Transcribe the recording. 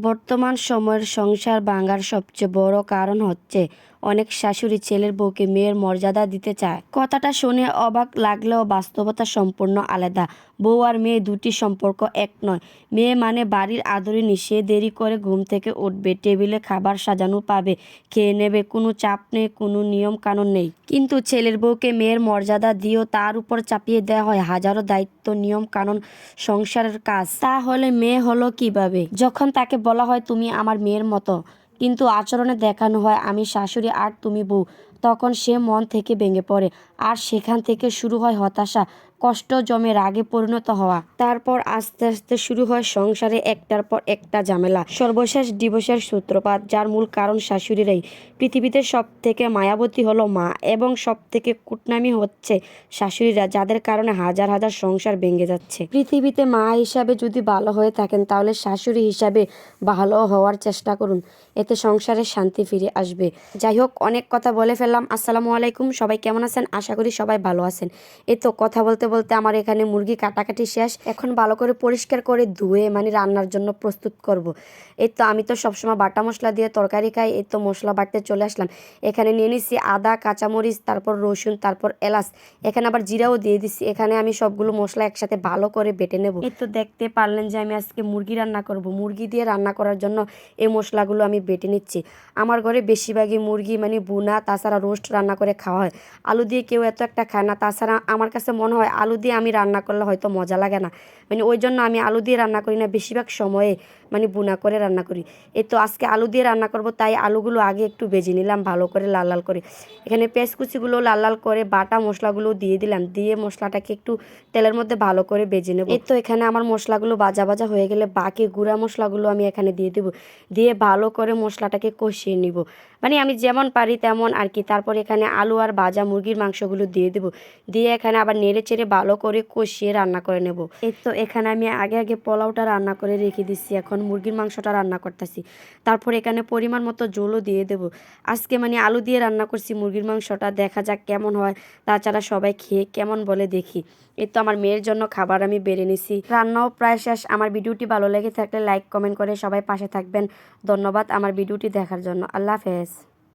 বর্তমান সময়ের সংসার ভাঙার সবচেয়ে বড় কারণ হচ্ছে অনেক শাশুড়ি ছেলের বউকে মেয়ের মর্যাদা দিতে চায়। কথাটা শুনে অবাক লাগলেও বাস্তবতা সম্পূর্ণ আলাদা। বউ আর মেয়ে দুটি সম্পর্ক এক নয়। মেয়ে মানে বাড়ির আদরিনী, সে দেরি করে ঘুম থেকে উঠবে, টেবিলে খাবার সাজানো পাবে, খেয়ে নেবে, কোনো চাপ নেই, কোনো নিয়ম কানুন নেই। কিন্তু ছেলের বউকে মেয়ের মর্যাদা দিয়েও তার উপর চাপিয়ে দেওয়া হয় হাজারো দায়িত্ব, নিয়ম কানুন, সংসারের কাজ। তাহলে মেয়ে হলো কিভাবে? যখন তাকে বলা হয় তুমি আমার মেয়ের মতো, কিন্তু আচরণে দেখানো হয় আমি শাশুড়ি আর তুমি বউ, তখন সে মন থেকে ভেঙে পড়ে। আর সেখান থেকে শুরু হয় হতাশা, কষ্ট জমে রাগে পরিণত হওয়া। তারপর আস্তে আস্তে শুরু হয় সংসারে একটার পর একটা ঝামেলা, সর্বশেষ ডিভোর্সের সূত্রপাত, যার মূল কারণ শাশুড়িরাই। পৃথিবীতে সব থেকে মায়াবতী হলো মা, এবং সব থেকে কুটনামি হচ্ছে শাশুড়িরা, যাদের কারণে হাজার হাজার সংসার ভেঙে যাচ্ছে। পৃথিবীতে মা হিসাবে যদি ভালো হয়ে থাকেন, তাহলে শাশুড়ি হিসাবে ভালো হওয়ার চেষ্টা করুন, এতে সংসারে শান্তি ফিরে আসবে। যাই হোক, অনেক কথা বলে ফেললাম। আসসালামু আলাইকুম, সবাই কেমন আছেন? আশা করি সবাই ভালো আছেন। এই তো কথা বলতে বলতে আমার এখানে মুরগি কাটাকাটি শেষ। এখন ভালো করে পরিষ্কার করে ধুয়ে রান্নার জন্য প্রস্তুত করব। এই তো আমি তো সবসময় বাটা মশলা দিয়ে তরকারি খাই। এই তো মশলা বাটতে চলে আসলাম। এখানে নিয়ে নিচ্ছি আদা, কাঁচামরিচ, তারপর রসুন, তারপর এলাচ, এখানে আবার জিরাও দিয়ে দিচ্ছি। এখানে আমি সবগুলো মশলা একসাথে ভালো করে বেটে নেব। এই তো দেখতে পারলেন যে আমি আজকে মুরগি রান্না করব। মুরগি দিয়ে রান্না করার জন্য এই মশলাগুলো আমি বেটে নিচ্ছি। আমার ঘরে বেশিরভাগই মুরগি বুনা, তাছাড়া রোস্ট রান্না করে খাওয়া হয়। আলু দিয়ে কেউ এত একটা খায় না। তাছাড়া আমার কাছে মনে হয় আলু দিয়ে আমি রান্না করলে হয়তো মজা লাগে না, ওই জন্য আমি আলু দিয়ে রান্না করি না, বেশিরভাগ সময়ে বুনা করে রান্না করি। এই তো আজকে আলু দিয়ে রান্না করব, তাই আলুগুলো আগে একটু ভেজে নিলাম ভালো করে লাল লাল করে। এখানে পেঁয়াজ কুচিগুলো লাল লাল করে বাটা মশলাগুলো দিয়ে দিলাম, দিয়ে মশলাটাকে একটু তেলের মধ্যে ভালো করে ভেজে নেব। এই তো এখানে আমার মশলাগুলো ভাজা ভাজা হয়ে গেলে বাকি গুঁড়া মশলাগুলো আমি এখানে দিয়ে দেবো, দিয়ে ভালো করে মশলাটাকে কষিয়ে নিব, আমি যেমন পারি তেমন আর কি। তারপর এখানে আলু আর ভাজা মুরগির মাংসগুলো দিয়ে দেবো, দিয়ে এখানে আবার নেড়ে চেড়ে ভালো করে কষিয়ে রান্না করে নেব। এই তো এখানে আমি আগে আগে পোলাওটা রান্না করে রেখে দিচ্ছি, এখন মুরগির মাংসটা রান্না করতেছি। তারপর এখানে পরিমাণ মতো ঝোলও দিয়ে দেবো। আজকে আলু দিয়ে রান্না করছি মুরগির মাংসটা, দেখা যাক কেমন হয়। তাছাড়া সবাই খেয়ে কেমন বলে দেখি। এই তো আমার মেয়ের জন্য খাবার আমি বেড়ে নিছি, রান্নাও প্রায় শেষ। আমার ভিডিওটি ভালো লেগে থাকলে লাইক কমেন্ট করে সবাই পাশে থাকবেন। ধন্যবাদ আমার ভিডিওটি দেখার জন্য। আল্লাহ হাফেজ।